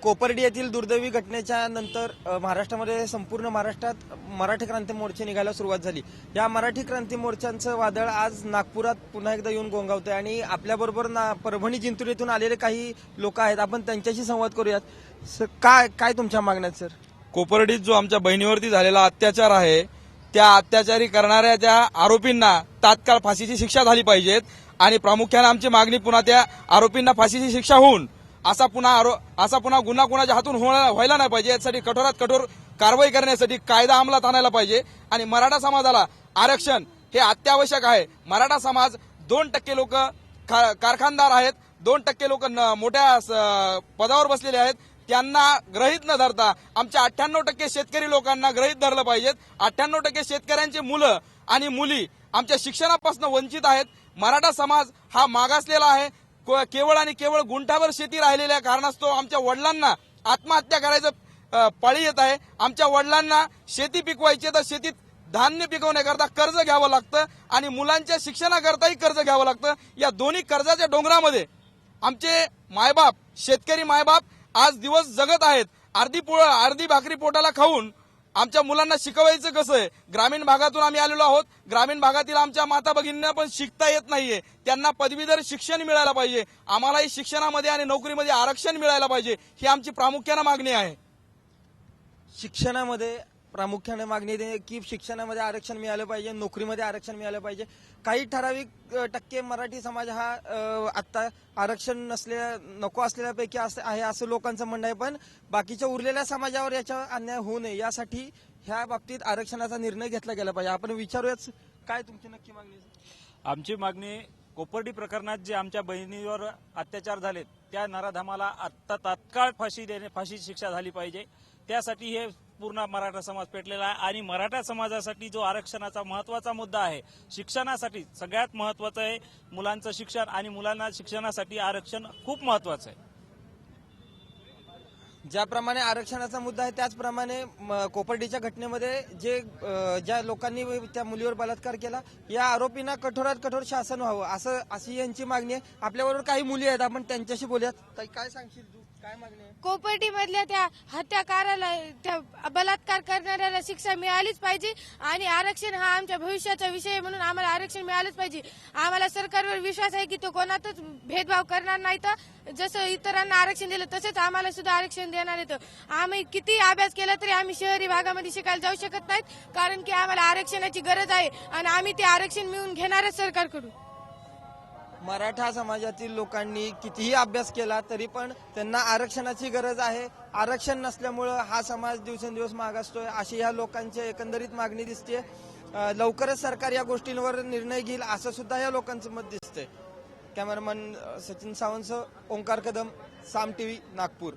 कोपर्डी येथील दुर्दैवी घटनेच्या नंतर महाराष्ट्रामध्ये संपूर्ण महाराष्ट्रात मराठी क्रांती मोर्चे निघायला सुरुवात झाली। या मराठी क्रांती मोर्चांचं वादळ आज नागपुरात पुन्हा एकदा येऊन गोंगावतंय आणि आपल्याबरोबर परभणी जिंतूर येथून आलेले काही लोक आहेत, आपण त्यांच्याशी संवाद करूयात। सर, काय तुमच्या मागण्या आहेत? सर, कोपर्डीत जो आमच्या बहिणीवरती झालेला अत्याचार आहे, त्या अत्याचारी करणाऱ्या त्या आरोपींना तात्काळ फाशीची शिक्षा झाली पाहिजेत आणि प्रामुख्याने आमची मागणी पुन्हा त्या आरोपींना फाशीची शिक्षा होऊन असा पुन्हा गुन्हा कोणाच्या हातून व्हायला नाही पाहिजे। यासाठी कठोरात कठोर कारवाई करण्यासाठी कायदा अंमलात आणायला पाहिजे आणि मराठा समाजाला आरक्षण हे अत्यावश्यक आहे। मराठा समाज 2% लोक कारखानदार आहेत, 2% लोक मोठ्या पदावर बसलेले आहेत, त्यांना ग्रहित न धरता आमच्या 98% शेतकरी लोकांना ग्रहित धरलं पाहिजेत। 98% शेतकऱ्यांचे मुलं आणि मुली आमच्या शिक्षणापासून वंचित आहेत। मराठा समाज हा मागासलेला आहे। केवळ आणि केवळ गुंठावर शेती राहिलेल्या कारणास्तव आमच्या वडिलांना आत्महत्या करायचं पाळी येत आहे। आमच्या वडिलांना शेती पिकवायची तर शेतीत धान्य पिकवण्याकरता कर्ज घ्यावं लागतं आणि मुलांच्या शिक्षणाकरताही कर्ज घ्यावं लागतं। या दोन्ही कर्जाच्या डोंगरामध्ये आमचे मायबाप, शेतकरी मायबाप आज दिवस जगत आहेत। अर्धी भाकरी पोटाला खाऊन आमच्या मुलांना शिकवायचं कसं आहे? ग्रामीण भागातून आम्ही आलेलो आहोत। ग्रामीण भागातील आमच्या माता भगिनींना पण शिकता येत नाहीये, त्यांना पदवीधर शिक्षण मिळायला पाहिजे। आम्हालाही शिक्षणामध्ये आणि नोकरीमध्ये आरक्षण मिळायला पाहिजे, ही आमची प्रामुख्याने मागणी आहे। शिक्षणामध्ये प्रामुख्याने मागणी आहे की शिक्षणामध्ये आरक्षण मिळालं पाहिजे, नोकरीमध्ये आरक्षण मिळालं पाहिजे। काही ठराविक टक्के मराठी समाज हा आता आरक्षण नको असलेल्यापैकी आहे असं लोकांचं म्हणणं आहे, पण बाकीच्या उरलेल्या समाजावर याचा अन्याय होऊ नये यासाठी ह्या बाबतीत आरक्षणाचा निर्णय घेतला गेला पाहिजे। आपण विचारूयाच, काय तुमची नक्की मागणी? आमची मागणी कोपर्डी प्रकरणात जे आमच्या बहिणीवर अत्याचार झाले त्या नराधमाला आता तात्काळ फाशी शिक्षा झाली पाहिजे। त्यासाठी हे पूर्ण मराठा समाज पेटलेला आहे आणि मराठा समाजासाठी जो आरक्षणाचा महत्वाचा मुद्दा आहे, शिक्षणासाठी सगळ्यात महत्वाचं आहे मुलांचं शिक्षण आणि मुलांना शिक्षणासाठी आरक्षण खूप महत्वाचं आहे। ज्याप्रमाणे आरक्षणाचा मुद्दा आहे त्याचप्रमाणे कोपर्डीच्या घटनेमध्ये ज्या लोकांनी त्या मुलीवर बलात्कार केला या आरोपींना कठोरात कठोर शासन व्हावं अशी यांची मागणी आहे। आपल्याबरोबर काही मुली आहेत, आपण त्यांच्याशी बोलूयात। काय सांगशील तू, काय मागणी आहे? कोपर्डी मधल्या त्या हत्याकाराला, त्या बलात्कार करणाऱ्याला शिक्षा मिळालीच पाहिजे आणि आरक्षण हा आमच्या भविष्याचा विषय आहे, म्हणून आम्हाला आरक्षण मिळालंच पाहिजे। आम्हाला सरकारवर विश्वास आहे की तो कोणातच भेदभाव करणार नाही, तर जसं इतरांना आरक्षण दिलं तसंच आम्हाला सुद्धा आरक्षण देणार आहे। आम्ही किती अभ्यास केला तरी आम्ही शहरी भागामध्ये शिकायला जाऊ शकत नाहीत, कारण की आम्हाला आरक्षणाची गरज आहे आणि आम्ही ते आरक्षण मिळवून घेणारच सरकारकडून। मराठा समाजातील लोकांनी कितीही अभ्यास केला तरी पण त्यांना आरक्षणाची गरज आहे। आरक्षण नसल्यामुळं हा समाज दिवसेंदिवस मागासतोय अशी या लोकांची एकंदरीत मागणी दिसते। लवकरच सरकार या गोष्टींवर निर्णय घेईल असं सुद्धा या लोकांचं मत दिसतंय। कॅमेरामन सचिन सावंत, ओंकार कदम, साम टीव्ही, नागपूर।